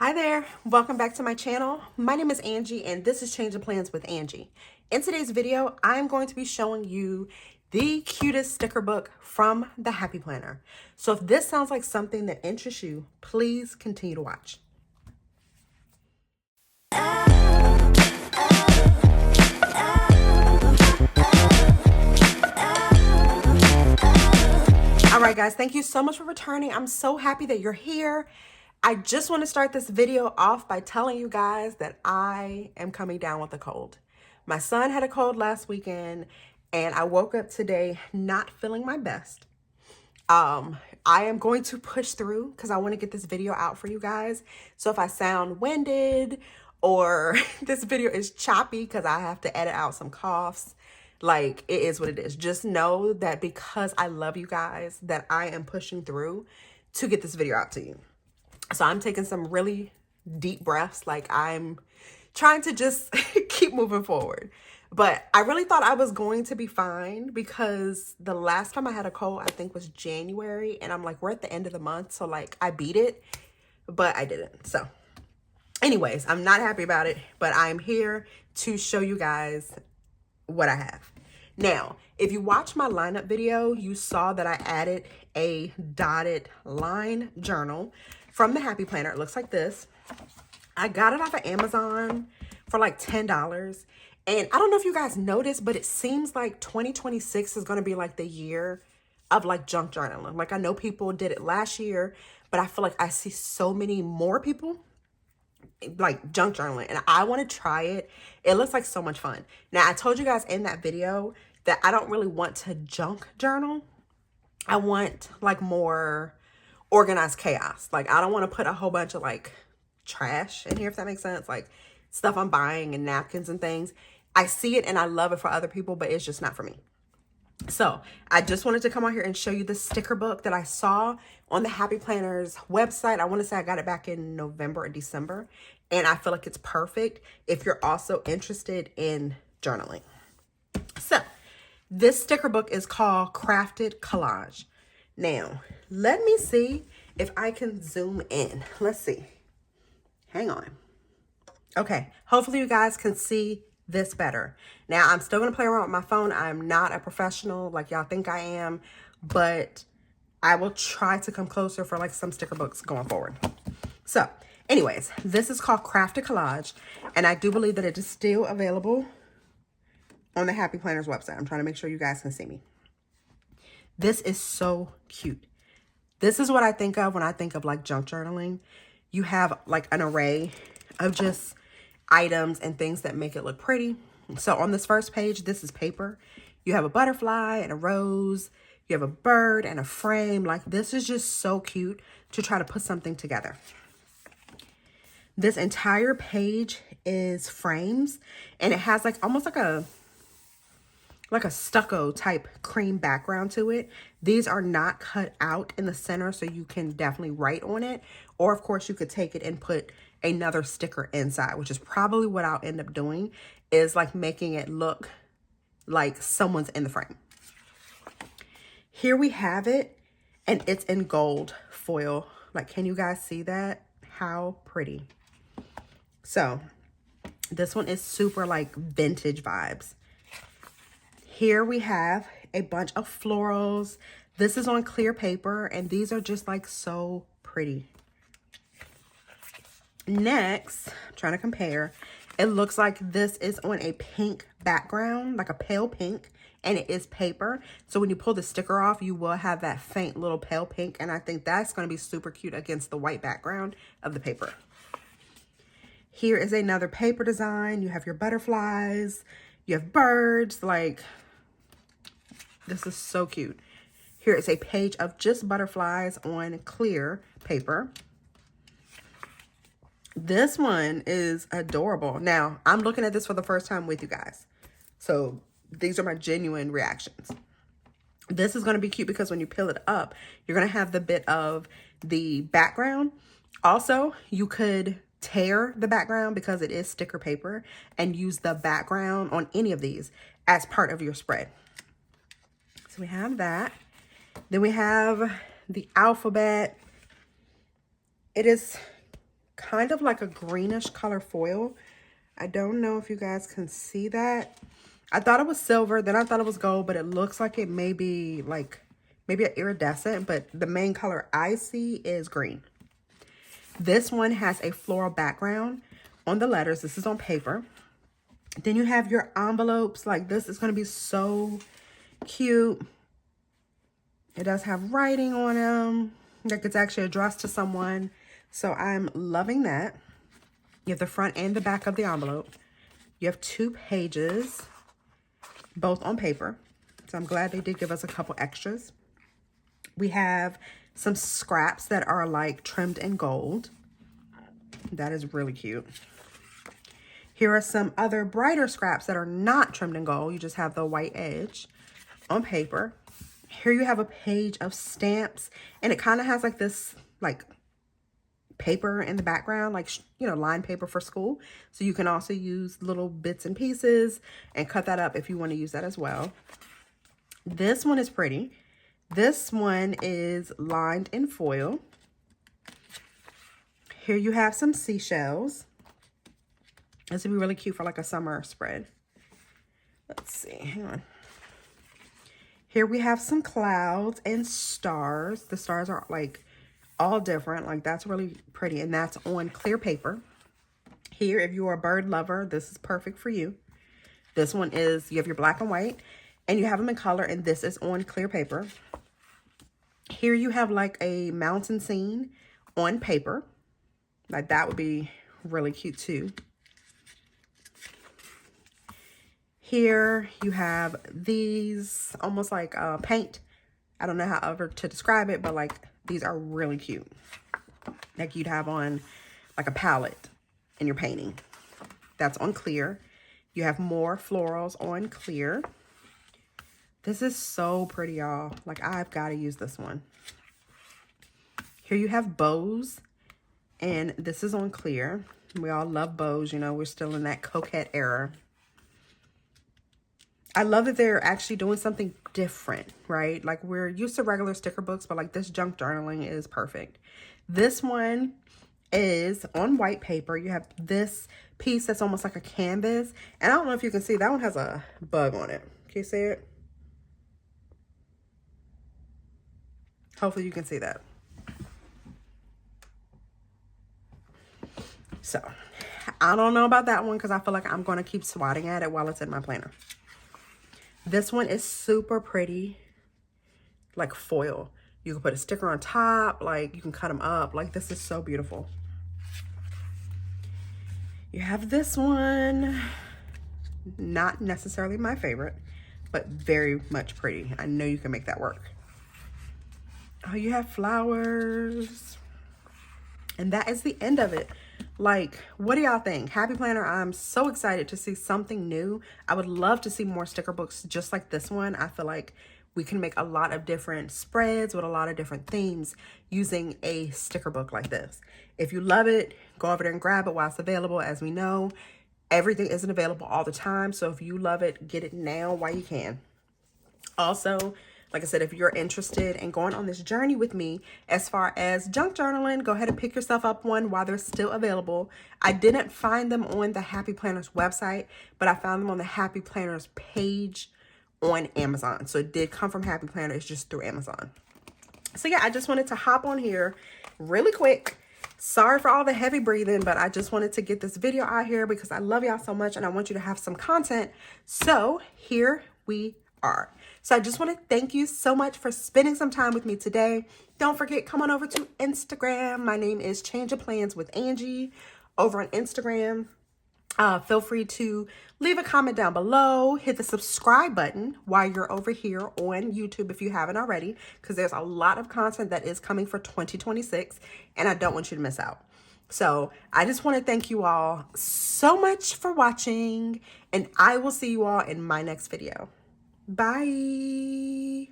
Hi there, welcome back to my channel. My name is Angie and this is Changing Plans with Angie. In today's video, I'm going to be showing you the cutest sticker book from the Happy Planner. So if this sounds like something that interests you, please continue to watch. All right, guys, thank you so much for returning. I'm so happy that you're here. I just want to start this video off by telling you guys that I am coming down with a cold. My son had a cold last weekend and I woke up today not feeling my best. I am going to push through because I want to get this video out for you guys. So if I sound winded or this video is choppy because I have to edit out some coughs, like, it is what it is. Just know that because I love you guys, that I am pushing through to get this video out to you. So I'm taking some really deep breaths. Like, I'm trying to just keep moving forward. But I really thought I was going to be fine because the last time I had a cold, I think, was January. And I'm like, we're at the end of the month. So, like, I beat it, but I didn't. So anyways, I'm not happy about it, but I'm here to show you guys what I have. Now, if you watch my lineup video, you saw that I added a dotted line journal from the Happy Planner. It looks like this. I got it off of Amazon for like $10. And I don't know if you guys noticed, but it seems like 2026 is going to be like the year of like junk journaling. Like, I know people did it last year, but I feel like I see so many more people like junk journaling, and I want to try it. It looks like so much fun. Now, I told you guys in that video that I don't really want to junk journal. I want like more organized chaos. Like, I don't want to put a whole bunch of like trash in here, if that makes sense, like stuff I'm buying and napkins and things. I see it and I love it for other people, but it's just not for me. So I just wanted to come on here and show you the sticker book that I saw on the Happy Planner's website. I want to say I got it back in November or December, and I feel like it's perfect if you're also interested in journaling. So this sticker book is called Crafted Collage. Now, let me see if I can zoom in. Let's see. Hang on. Okay, hopefully you guys can see this better. Now, I'm still going to play around with my phone. I'm not a professional like y'all think I am, but I will try to come closer for like some sticker books going forward. So anyways, this is called Crafted Collage, and I do believe that it is still available on the Happy Planner's website. I'm trying to make sure you guys can see me. This is so cute. This is what I think of when I think of like junk journaling. You have like an array of just items and things that make it look pretty. So on this first page, this is paper. You have a butterfly and a rose. You have a bird and a frame. Like, this is just so cute to try to put something together. This entire page is frames, and it has like almost like a stucco type cream background to it. These are not cut out in the center, so you can definitely write on it. Or of course you could take it and put another sticker inside, which is probably what I'll end up doing, is like making it look like someone's in the frame. Here we have it, and it's in gold foil. Like, can you guys see that? How pretty. So this one is super like vintage vibes. Here we have a bunch of florals. This is on clear paper, and these are just like so pretty. Next, I'm trying to compare. It looks like this is on a pink background, like a pale pink, and it is paper. So when you pull the sticker off, you will have that faint little pale pink, and I think that's going to be super cute against the white background of the paper. Here is another paper design. You have your butterflies, you have birds. Like, this is so cute. Here is a page of just butterflies on clear paper. This one is adorable. Now, I'm looking at this for the first time with you guys, so these are my genuine reactions. This is going to be cute because when you peel it up, you're going to have the bit of the background. Also, you could tear the background because it is sticker paper and use the background on any of these as part of your spread. So we have that. Then we have the alphabet. It is kind of like a greenish color foil. I don't know if you guys can see that. I thought it was silver, then I thought it was gold, but it looks like it may be like maybe an iridescent, but the main color I see is green. This one has a floral background on the letters. This is on paper. Then you have your envelopes. Like, this is going to be so cute. It does have writing on them. Like, it's actually addressed to someone. So I'm loving that. You have the front and the back of the envelope. You have 2 pages, both on paper. So I'm glad they did give us a couple extras. We have some scraps that are like trimmed in gold. That is really cute. Here are some other brighter scraps that are not trimmed in gold. You just have the white edge on paper. Here you have a page of stamps, and it kind of has like this like paper in the background, like, you know, lined paper for school. So you can also use little bits and pieces and cut that up if you want to use that as well. This one is pretty. This one is lined in foil. Here you have some seashells. This would be really cute for like a summer spread. Let's see, hang on. Here we have some clouds and stars. The stars are like all different. Like, that's really pretty, and that's on clear paper. Here, if you're a bird lover, this is perfect for you. This one is, you have your black and white, and you have them in color, and this is on clear paper. Here you have like a mountain scene on paper. Like, that would be really cute too. Here you have these almost like paint. I don't know how to describe it, but like, these are really cute. Like, you'd have on like a palette in your painting. That's on clear. You have more florals on clear. This is so pretty, y'all. Like, I've got to use this one. Here you have bows, and this is on clear. We all love bows, you know, we're still in that coquette era. I love that they're actually doing something different, right? Like, we're used to regular sticker books, but like, this junk journaling is perfect. This one is on white paper. You have this piece that's almost like a canvas. And I don't know if you can see, that one has a bug on it. Can you see it? Hopefully you can see that. So, I don't know about that one because I feel like I'm going to keep swatting at it while it's in my planner. This one is super pretty, like foil. You can put a sticker on top, like you can cut them up. Like, this is so beautiful. You have this one, not necessarily my favorite, but very much pretty. I know you can make that work. Oh, you have flowers. And that is the end of it. Like, what do y'all think? Happy Planner, I'm so excited to see something new. I would love to see more sticker books just like this one. I feel like we can make a lot of different spreads with a lot of different themes using a sticker book like this. If you love it, go over there and grab it while it's available. As we know, everything isn't available all the time. So if you love it, get it now while you can. Also, like I said, if you're interested in going on this journey with me as far as junk journaling, go ahead and pick yourself up one while they're still available. I didn't find them on the Happy Planners website, but I found them on the Happy Planners page on Amazon. So it did come from Happy Planner. It's just through Amazon. So yeah, I just wanted to hop on here really quick. Sorry for all the heavy breathing, but I just wanted to get this video out here because I love y'all so much and I want you to have some content. So here we are. So I just want to thank you so much for spending some time with me today. Don't forget, come on over to Instagram. My name is Change of Plans with Angie over on Instagram. Feel free to leave a comment down below. Hit the subscribe button while you're over here on YouTube if you haven't already, because there's a lot of content that is coming for 2026 and I don't want you to miss out. So I just want to thank you all so much for watching, and I will see you all in my next video. Bye.